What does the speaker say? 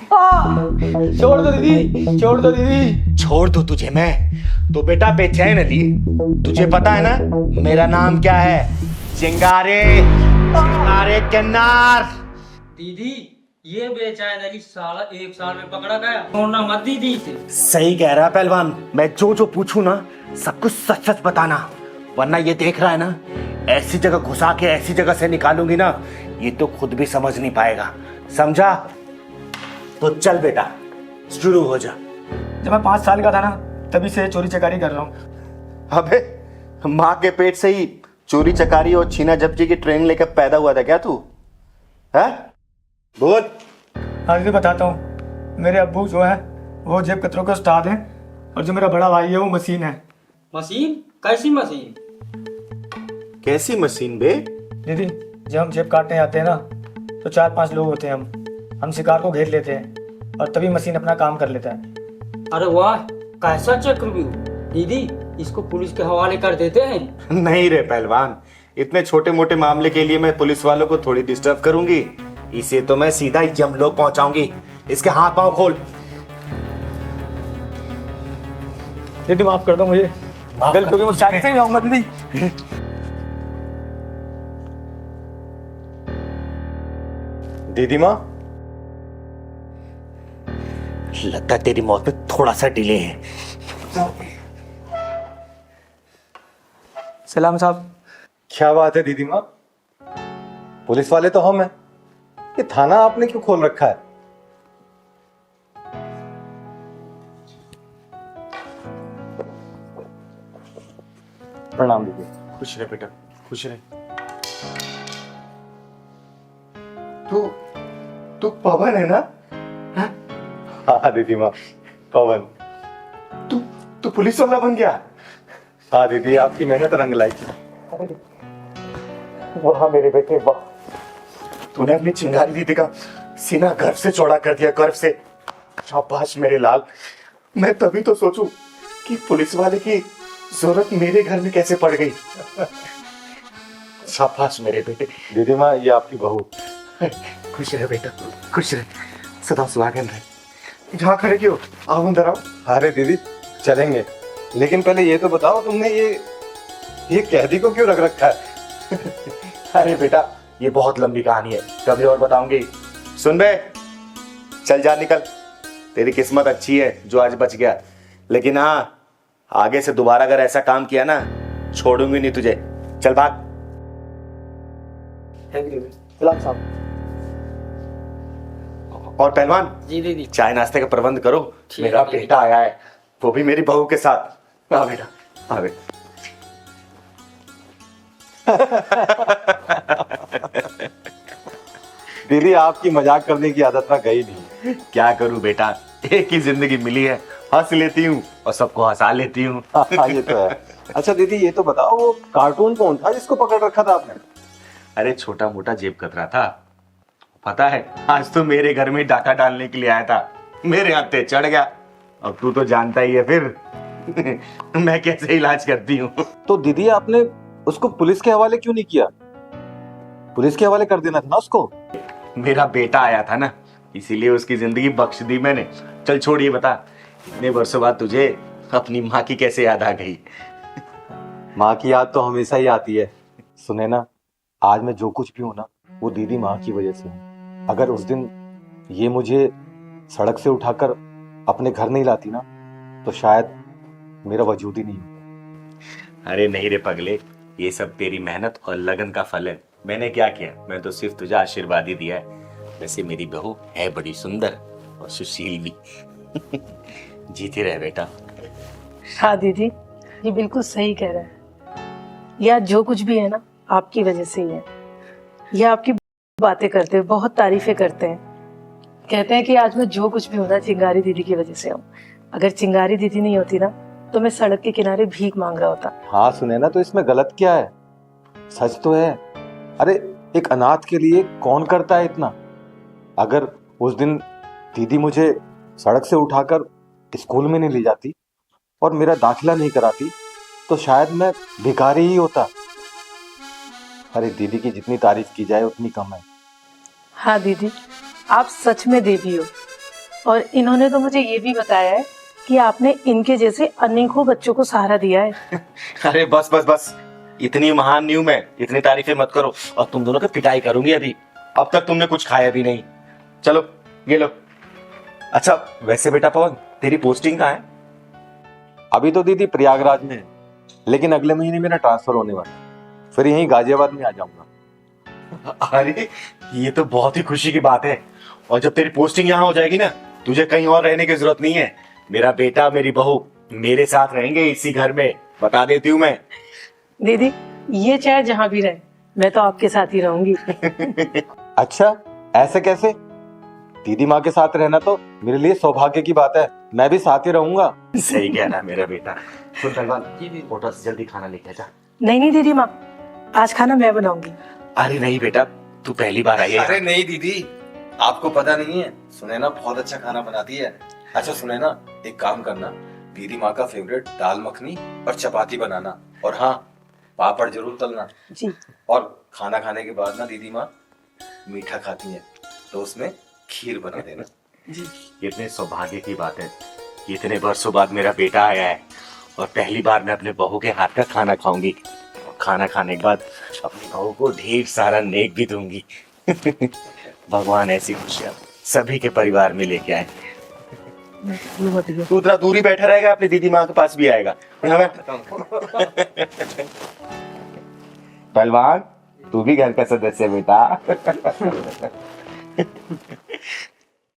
छोड़ दो दीदी, छोड़ दो दीदी। छोड़ दो तुझे मैं? तो बेटा बेचैन अली, तुझे पता है ना मेरा नाम क्या है? चिंगारे, चिंगारे किन्नर। दीदी ये बेचैन अली साला 1 साल में पकड़ा गया, छोड़ना मत दीदी से। सही कह रहा पहलवान, मैं जो जो पूछूं ना सब कुछ सच सच बताना, वरना ये देख रहा है ना, ऐसी जगह घुसा के ऐसी जगह से निकालूंगी ना, ये तो खुद भी समझ नहीं पाएगा, समझा? तो चल बेटा शुरू हो जा। जब मैं 5 साल का था ना, तभी से चोरी चकारी कर रहा हूँ। अबे माँ के पेट से ही चोरी चकारी और छीना झपटी की ट्रेनिंग लेकर पैदा हुआ था क्या तू? है बोल। आज भी बताता हूँ, मेरे अब्बू जो है वो जेब कतरों के उस्ताद हैं, और जो मेरा बड़ा भाई है वो मशीन है। मशीन? कैसी मशीन? कैसी मशीन बे? दीदी जब हम जेब काटने आते हैं ना, तो 4-5 लोग होते हैं, हम शिकार को घेर लेते हैं और तभी मशीन अपना काम कर लेता है। अरे वाह, कैसा चक्रव्यूह। दीदी इसको पुलिस के हवाले कर देते हैं। नहीं रे पहलवान, इतने छोटे मोटे मामले के लिए मैं पुलिस वालों को थोड़ी डिस्टर्ब करूंगी, इसे तो मैं सीधा यमलोक पहुंचाऊंगी। इसके हाथ पांव खोल। दीदी माफ कर दो मुझे, गलती हो गई, मुझसे आगे से नहीं आऊंगा दीदी। दीदी माँ, लगता है तेरी मौत में थोड़ा सा डिले है। सलाम साहब। क्या बात है दीदी माँ, पुलिस वाले तो हम हैं, ये थाना आपने क्यों खोल रखा है? प्रणाम दीदी। खुश रहे बेटा, खुश रहे। तू पवन है ना? हाँ दीदी माँ, पवन। तू पुलिस वाला बन गया? हाँ दीदी, आपकी मेहनत रंग लाई। वाह मेरे बेटे वाह, तूने अपनी चिंगारी दीदी का सीना गर्व से चौड़ा कर दिया, गर्व से। शाबाश मेरे लाल। मैं तभी तो सोचूं कि पुलिस वाले की जरूरत मेरे घर में कैसे पड़ गई। शाबाश मेरे बेटे। दीदी माँ, ये आपकी बहू। खुश रहे बेटा, खुश रहे, सदा सुहागन रहे। जहाँ खड़े क्यों, आओ अंदर आओ। अरे दीदी चलेंगे, लेकिन पहले ये तो बताओ, तुमने ये कैदी को क्यों रख रखा है? अरे बेटा ये बहुत लंबी कहानी है, कभी और बताऊंगी। सुन बे, चल जा निकल, तेरी किस्मत अच्छी है जो आज बच गया, लेकिन हाँ आगे से दोबारा अगर ऐसा काम किया ना, छोड़ूंगी नहीं तुझे। चल भाग। सलाम साहब। और पहलवान जी दीदी। चाय नाश्ते का प्रबंध करो, ठीक मेरा है। बेटा आया है, वो भी मेरी बहू के साथ। आ बेटा, आ बेटा। दीदी आपकी मजाक करने की आदत ना गई नहीं। क्या करूं बेटा, एक ही जिंदगी मिली है, हंस लेती हूँ और सबको हंसा लेती हूँ। हाँ ये तो है। अच्छा दीदी ये तो बताओ, वो कार्टून कौन था जिसको पकड़ रखा था आपने? अरे छोटा मोटा जेब कतरा था, पता है आज तो मेरे घर में डाका डालने के लिए आया था, मेरे हाथ पे चढ़ गया। अब तू तो जानता ही है फिर मैं कैसे इलाज करती हूँ। तो दीदी आपने उसको पुलिस के हवाले क्यों नहीं किया? पुलिस के हवाले कर देना था ना उसको। मेरा बेटा आया था ना, इसीलिए उसकी जिंदगी बख्श दी मैंने। चल छोड़, ये बता इतने वर्षों बाद तुझे अपनी माँ की कैसे याद आ गई? माँ की याद तो हमेशा ही आती है। सुने ना, आज मैं जो कुछ भी हूं ना, वो दीदी माँ की वजह से हूँ। अगर उस दिन ये मुझे सड़क से उठाकर अपने घर नहीं लाती ना, तो शायद मेरा वजूद ही नहीं होता। अरे नहीं रे पगले, ये सब तेरी मेहनत और लगन का फल है। मैंने क्या किया, मैं तो सिर्फ तुझे आशीर्वाद ही दिया है। वैसे मेरी बहू है बड़ी सुंदर और सुशील भी। जीती रहे बेटा। हाँ दीदी, ये बिल्कुल सही कह रहा है। यह जो कुछ भी है ना, आपकी वजह से ही है। यह आपकी बातें करते हैं, बहुत तारीफें करते हैं, कहते हैं कि आज मैं जो कुछ भी हूं ना, चिंगारी दीदी की वजह से हूँ। अगर चिंगारी दीदी नहीं होती ना, तो मैं सड़क के किनारे भीख मांग रहा होता। हाँ सुने ना, तो इसमें गलत क्या है? सच तो है। अरे एक अनाथ के लिए कौन करता है इतना? अगर उस दिन दीदी मुझे सड़क से उठाकर स्कूल में नहीं ले जाती और मेरा दाखिला नहीं कराती, तो शायद मैं भिखारी ही होता। अरे दीदी की जितनी तारीफ की जाए उतनी कम है। हाँ दीदी, आप सच में देवी हो। और इन्होंने तो मुझे ये भी बताया है कि आपने इनके जैसे अनेकों बच्चों को सहारा दिया है। अरे बस बस बस, इतनी महान न्यू मैं, इतनी तारीफें मत करो, और तुम दोनों की पिटाई करूंगी अभी। अब तक तुमने कुछ खाया भी नहीं। चलो ये लो। अच्छा वैसे बेटा पवन, तेरी पोस्टिंग कहाँ है? अभी तो दीदी प्रयागराज में है, लेकिन अगले महीने मेरा ट्रांसफर होने वाला है, फिर यहीं गाजियाबाद में आ जाऊंगा। अरे ये तो बहुत ही खुशी की बात है। और जब तेरी पोस्टिंग यहाँ हो जाएगी ना, तुझे कहीं और रहने की जरूरत नहीं है। मेरा बेटा मेरी बहू मेरे साथ रहेंगे इसी घर में, बता देती हूँ मैं। दीदी ये चाहे जहाँ भी रहे, मैं तो आपके साथ ही रहूंगी। अच्छा ऐसे कैसे? दीदी माँ के साथ रहना तो मेरे लिए सौभाग्य की बात है, मैं भी साथ ही रहूंगा। सही कह रहा मेरा बेटा। सुन पहलवान, होटल से जल्दी खाना लेके जा। नहीं नहीं दीदी माँ, आज खाना मैं बनाऊंगी। अरे नहीं बेटा, तू पहली बार आई है। अरे नहीं दीदी, आपको पता नहीं है, सुनैना बहुत अच्छा खाना बनाती है। अच्छा सुनैना, एक काम करना, दीदी माँ का फेवरेट दाल मखनी और चपाती बनाना, और हाँ पापड़ जरूर तलना। जी। और खाना खाने के बाद ना दीदी माँ मीठा खाती है, तो उसमें खीर बना देना। जी। कितने सौभाग्य की बात है, इतने वर्षों बाद मेरा बेटा आया है और पहली बार मैं अपने बहू के हाथ का खाना खाऊंगी। और खाना खाने के बाद अपनी बहू को ढेर सारा नेक भी दूंगी। भगवान ऐसी खुशियां सभी के परिवार में लेके आए। तू उतना दूर ही बैठा रहेगा, अपनी दीदी माँ के पास भी आएगा। यहाँ बैठ। पहलवान तू भी घर का सदस्य बेटा।